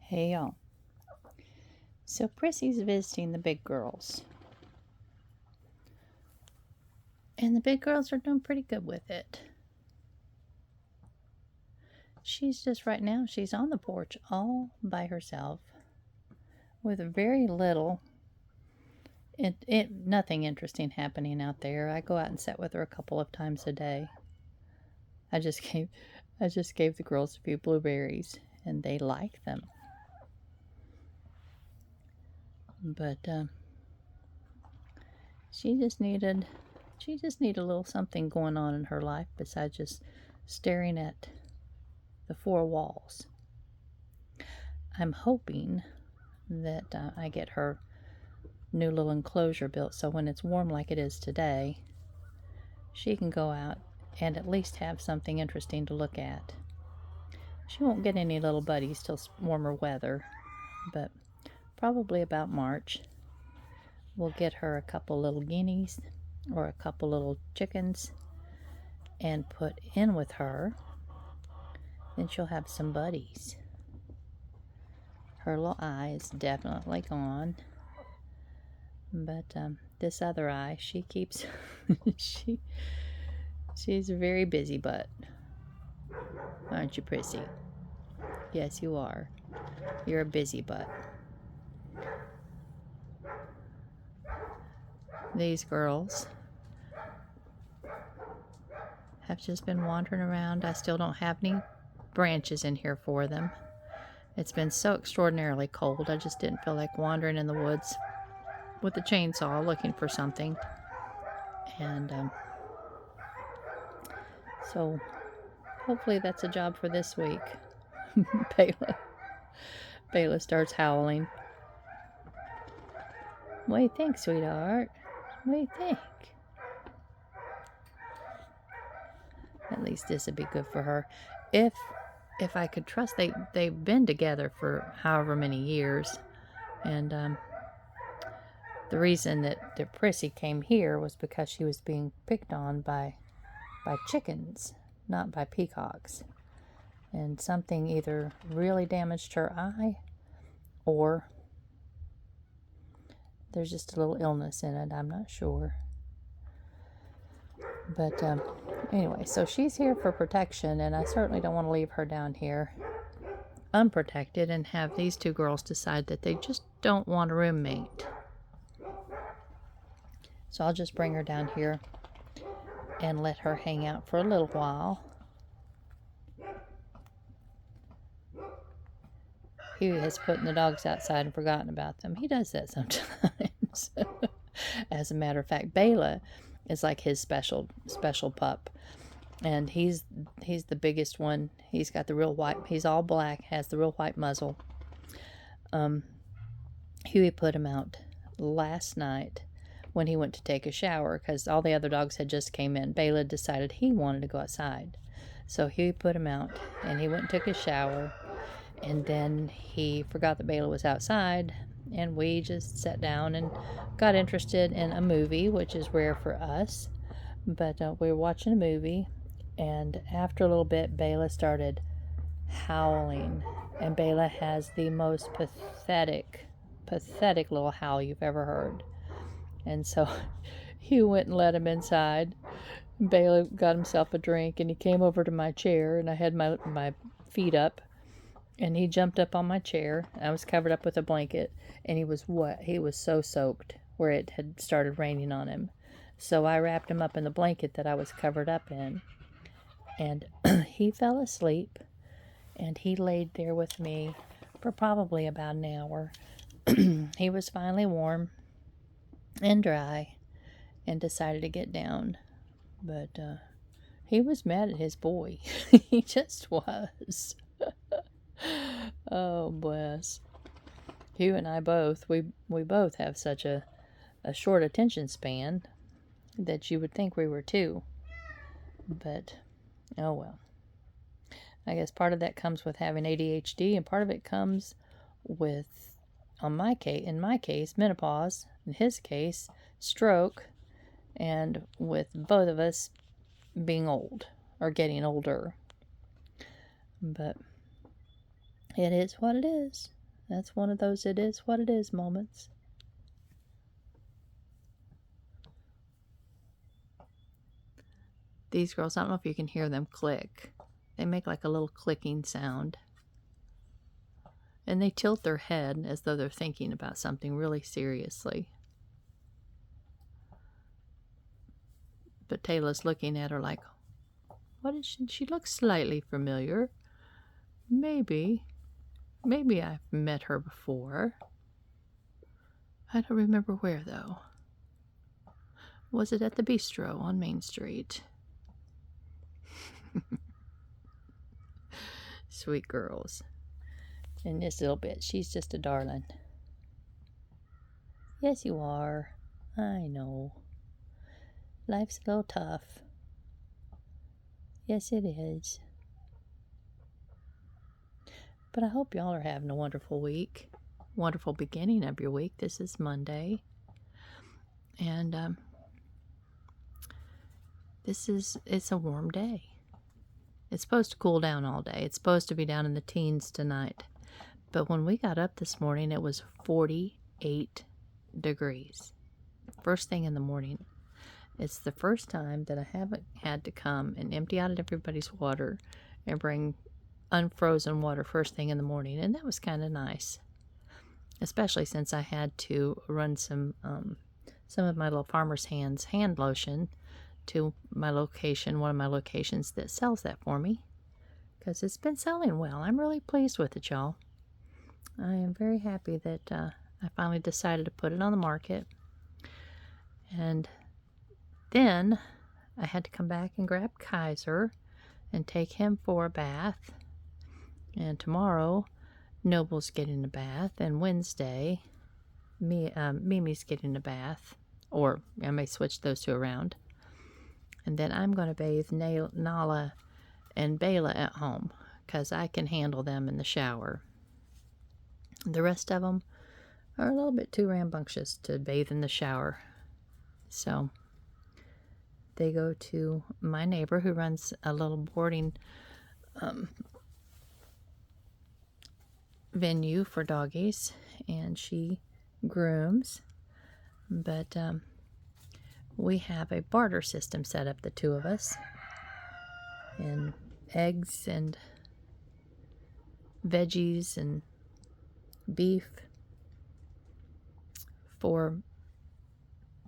Hey y'all. So Prissy's visiting the big girls. And the big girls are doing pretty good with it. She's just right now, she's on the porch all by herself with very little, nothing interesting happening out there. I go out and sit with her a couple of times a day. I just gave the girls a few blueberries and they like them. But she just needed a little something going on in her life besides just staring at the four walls. I'm hoping that I get her new little enclosure built so when it's warm like it is today, she can go out and at least have something interesting to look at. She won't get any little buddies till warmer weather, but probably about March we'll get her a couple little guineas or a couple little chickens and put in with her. Then she'll have some buddies. Her little eye is definitely gone, but this other eye, she keeps she's a very busy butt, aren't you, Prissy? Yes, you are. You're a busy butt. These girls have just been wandering around. I still don't have any branches in here for them. It's been so extraordinarily cold. I just didn't feel like wandering in the woods with a chainsaw looking for something. And so hopefully that's a job for this week. Bela starts howling. What do you think, sweetheart? What do you think? At least this would be good for her. If I could trust, they've been together for however many years, and the reason that Prissy came here was because she was being picked on by chickens, not by peacocks, and something either really damaged her eye, or there's just a little illness in it. I'm not sure. But anyway, so she's here for protection, and I certainly don't want to leave her down here unprotected and have these two girls decide that they just don't want a roommate. So I'll just bring her down here and let her hang out for a little while. Huey has put the dogs outside and forgotten about them. He does that sometimes. As a matter of fact, Bela is like his special pup, and he's the biggest one. He's got the real white, he's all black, has the real white muzzle. Huey put him out last night when he went to take a shower because all the other dogs had just came in. Bela decided he wanted to go outside, so Huey put him out and he went and took a shower, and then he forgot that Bela was outside, and we just sat down and got interested in a movie, which is rare for us, but we were watching a movie, and after a little bit Bela started howling, and Bela has the most pathetic little howl you've ever heard. And so Hugh went and let him inside. Bela got himself a drink, and he came over to my chair, and I had my feet up, and he jumped up on my chair. I was covered up with a blanket, and he was wet. He was so soaked where it had started raining on him. So I wrapped him up in the blanket that I was covered up in, and he fell asleep, and he laid there with me for probably about an hour. He was finally warm and dry and decided to get down, but he was mad at his boy. He just was. Oh, bless. Hugh and I both, we both have such a short attention span that you would think we were two. But, oh well. I guess part of that comes with having ADHD, and part of it comes with, in my case, menopause. In his case, stroke. And with both of us being old, or getting older. But it is what it is. That's one of those it is what it is moments. These girls, I don't know if you can hear them click. They make like a little clicking sound. And they tilt their head as though they're thinking about something really seriously. But Taylor's looking at her like, what is she? She looks slightly familiar. Maybe I've met her before. I don't remember where, though. Was it at the bistro on Main Street? Sweet girls. And this little bit, she's just a darling. Yes, you are. I know. Life's a little tough. Yes, it is. But I hope y'all are having a wonderful week. Wonderful beginning of your week. This is Monday. And it's a warm day. It's supposed to cool down all day. It's supposed to be down in the teens tonight. But when we got up this morning, it was 48 degrees. First thing in the morning. It's the first time that I haven't had to come and empty out everybody's water and bring unfrozen water first thing in the morning. And that was kind of nice. Especially since I had to run some of my little Farmer's Hands hand lotion to my location, one of my locations that sells that for me, because it's been selling well. I'm really pleased with it, y'all. I am very happy that I finally decided to put it on the market. And then I had to come back and grab Kaiser and take him for a bath. And tomorrow, Noble's getting a bath, and Wednesday, Mimi's getting a bath, or I may switch those two around. And then I'm going to bathe Nala and Bela at home, because I can handle them in the shower. The rest of them are a little bit too rambunctious to bathe in the shower. So they go to my neighbor who runs a little boarding venue for doggies, and she grooms. But we have a barter system set up, the two of us, and eggs and veggies and beef for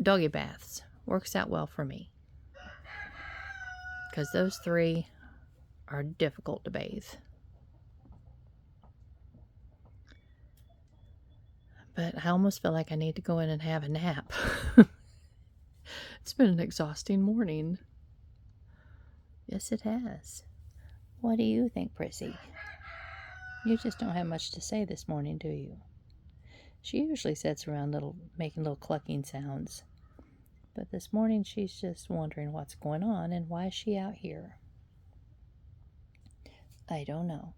doggy baths. Works out well for me, because those three are difficult to bathe. But I almost feel like I need to go in and have a nap. It's been an exhausting morning. Yes, it has. What do you think, Prissy? You just don't have much to say this morning, do you? She usually sits around making little clucking sounds. But this morning she's just wondering what's going on and why is she out here. I don't know.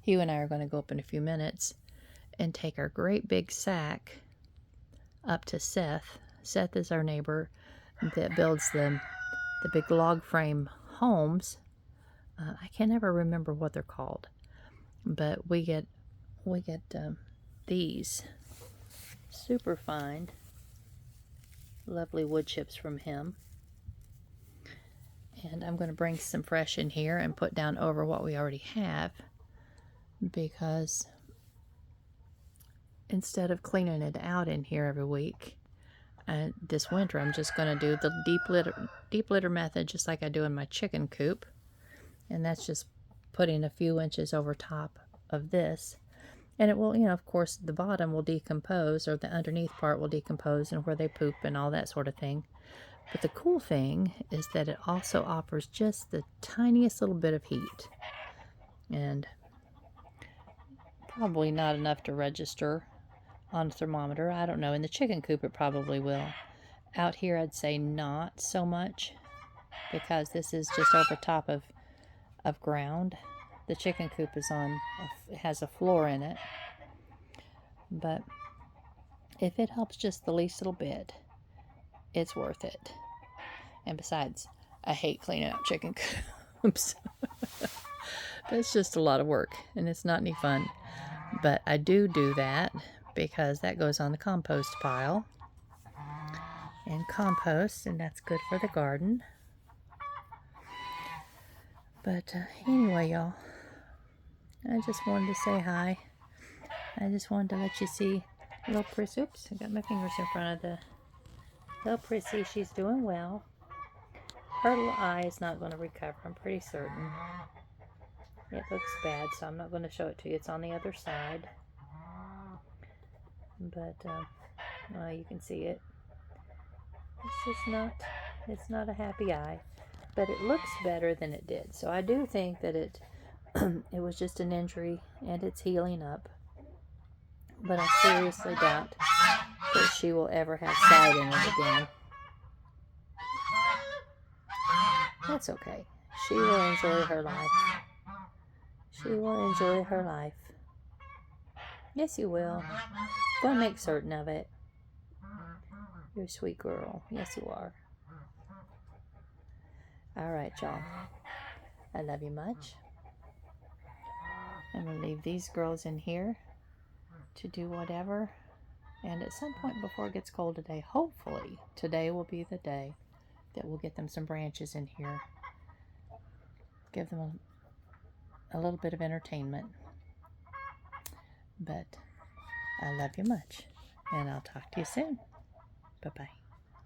Hugh and I are going to go up in a few minutes and take our great big sack up to Seth. Seth is our neighbor that builds the big log frame homes. I can never remember what they're called, but we get these super fine, lovely wood chips from him. And I'm going to bring some fresh in here and put down over what we already have, because instead of cleaning it out in here every week, this winter I'm just going to do the deep litter method, just like I do in my chicken coop. And that's just putting a few inches over top of this. And it will, of course, the bottom will decompose, or the underneath part will decompose, and where they poop and all that sort of thing. But the cool thing is that it also offers just the tiniest little bit of heat. And probably not enough to register on a thermometer. I don't know. In the chicken coop it probably will. Out here I'd say not so much, because this is just over top of ground. The chicken coop is has a floor in it. But if it helps just the least little bit, it's worth it. And besides, I hate cleaning out chicken coops. But it's just a lot of work, and it's not any fun. But I do that because that goes on the compost pile. And compost, and that's good for the garden. But anyway, y'all, I just wanted to say hi. I just wanted to let you see little Prissy. Oops, I got my fingers in front of the little Prissy. She's doing well. Her little eye is not going to recover, I'm pretty certain. It looks bad, so I'm not going to show it to you. It's on the other side. But you can see it. It's not a happy eye. But it looks better than it did. So I do think that it was just an injury and it's healing up. But I seriously doubt that she will ever have sight in it again. That's okay. She will enjoy her life. She will enjoy her life. Yes, you will. Go make certain of it. You're a sweet girl. Yes, you are. Alright, y'all. I love you much. I'm going to leave these girls in here to do whatever. And at some point before it gets cold today, hopefully, today will be the day that we'll get them some branches in here. Give them a little bit of entertainment. But I love you much. And I'll talk to you soon. Bye-bye.